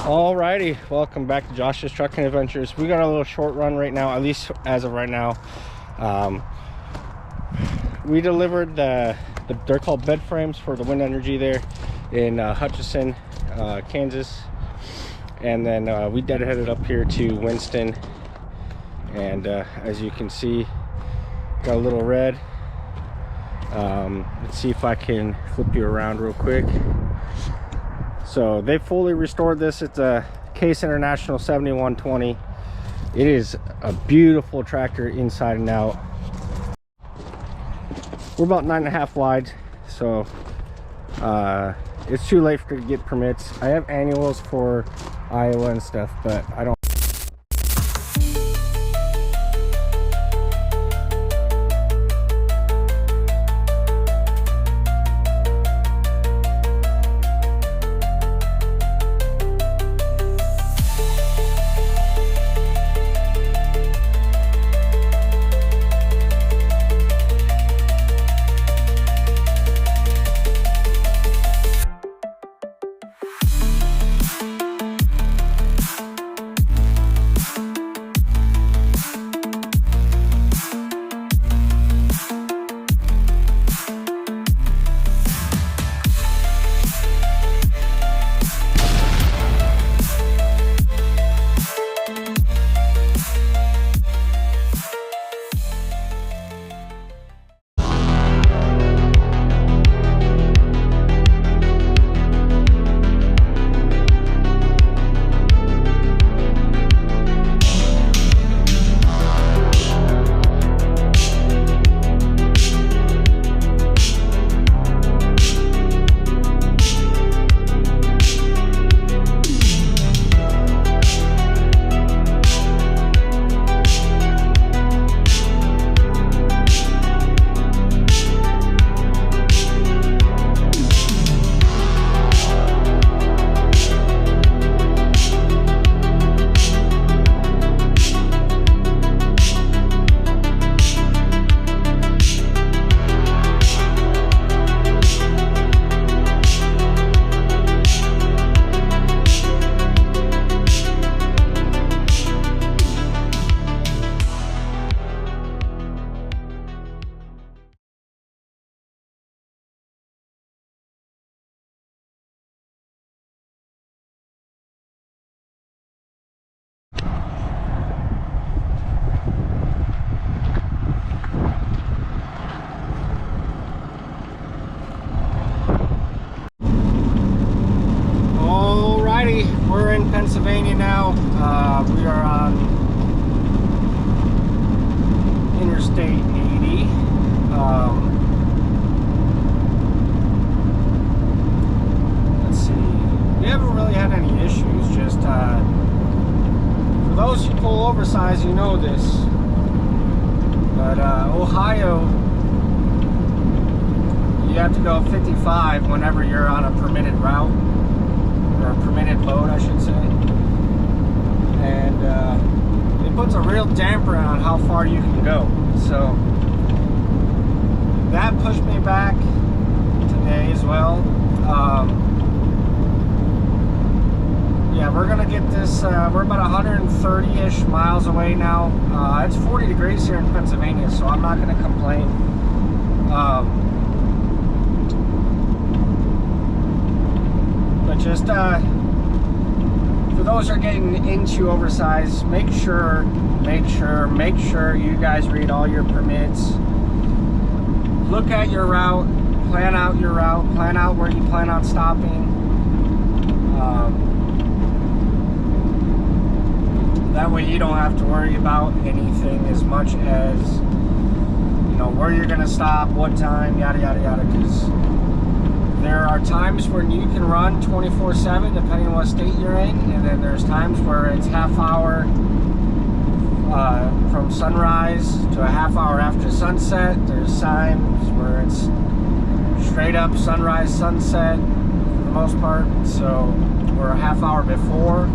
Alrighty, welcome back to Josh's Trucking Adventures. We got a little short run right now, at least as of right now. We delivered they're called bed frames for the wind energy there in Hutchinson, Kansas, and then we headed up here to Winston, and as you can see, got a little red. Let's see if I can flip you around real quick. So they fully restored this. It's a Case International 7120. It is a beautiful tractor inside and out. We're about 9.5 wide, so it's too late to get permits. I have annuals for Iowa and stuff, but I don't. We're in Pennsylvania now. We are on Interstate 80. Let's see. We haven't really had any issues. Just for those who pull oversized, you know this. But Ohio, you have to go 55 whenever you're on a permitted route. Or a permitted load, I should say, and it puts a real damper on how far you can go. So that pushed me back today as well. Yeah, we're gonna get this. We're about 130-ish miles away now. It's 40 degrees here in Pennsylvania, so I'm not gonna complain. But just for those who are getting into oversized, make sure you guys read all your permits. Look at your route, plan out your route, plan out where you plan on stopping. That way you don't have to worry about anything as much as, you know, where you're gonna stop, what time, yada yada yada, because there are times when you can run 24/7 depending on what state you're in, and then there's times where it's half hour from sunrise to a half hour after sunset. There's times where it's straight up sunrise, sunset for the most part, so we're a half hour before.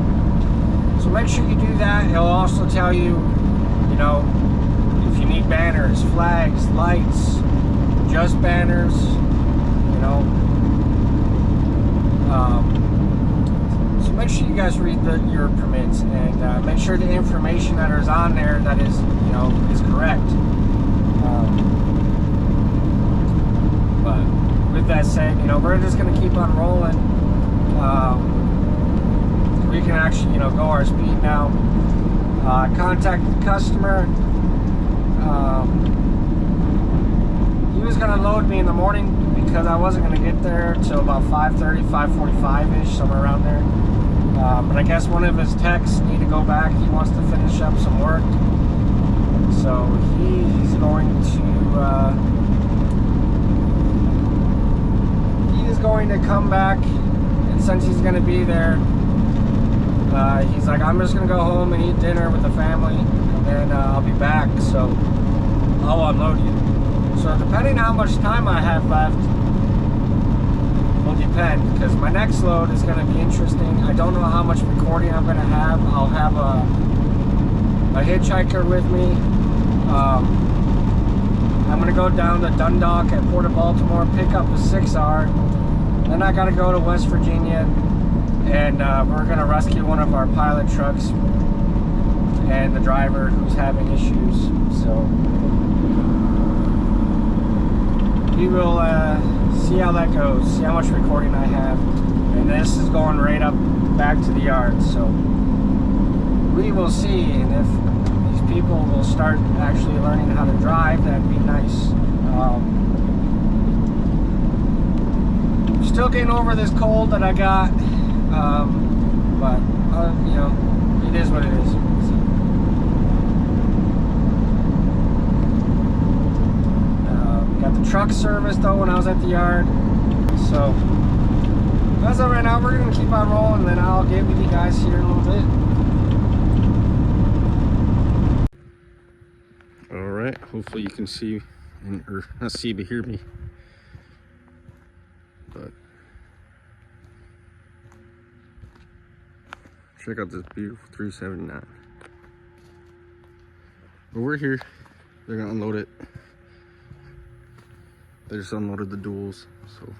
So make sure you do that. It'll also tell you, you know, if you need banners, flags, lights, just banners, you know. So make make sure you guys read your permits and make sure the information that is on there that is, you know, is correct. But with that said, you know, we're just gonna keep on rolling. We can actually, you know, go our speed now. Contacted the customer. He was gonna load me in the morning because I wasn't gonna get there till about 5:30, 5:45-ish, somewhere around there. But I guess one of his techs need to go back. He wants to finish up some work. So he's going to come back, and since he's going to be there, he's like, I'm just going to go home and eat dinner with the family, and then I'll be back, so I'll unload you. So depending on how much time I have left will depend, because my next load is going to be interesting. I don't know how much recording I'm going to have. I'll have a hitchhiker with me. I'm going to go down to Dundalk at Port of Baltimore, pick up a 6R. Then I got to go to West Virginia, and we're going to rescue one of our pilot trucks and the driver who's having issues. So we will see how that goes, see how much recording I have. And this is going right up back to the yard, so we will see. And if these people will start actually learning how to drive, that'd be nice. Still getting over this cold that I got, but you know, it is what it is. Got the truck serviced though when I was at the yard. So as of right now, we're gonna keep on rolling, and then I'll get with you guys here in a little bit. All right, hopefully you can see, or not see, but hear me. But check out this beautiful 379. But we're here. They're gonna unload it. They just unloaded the duals, so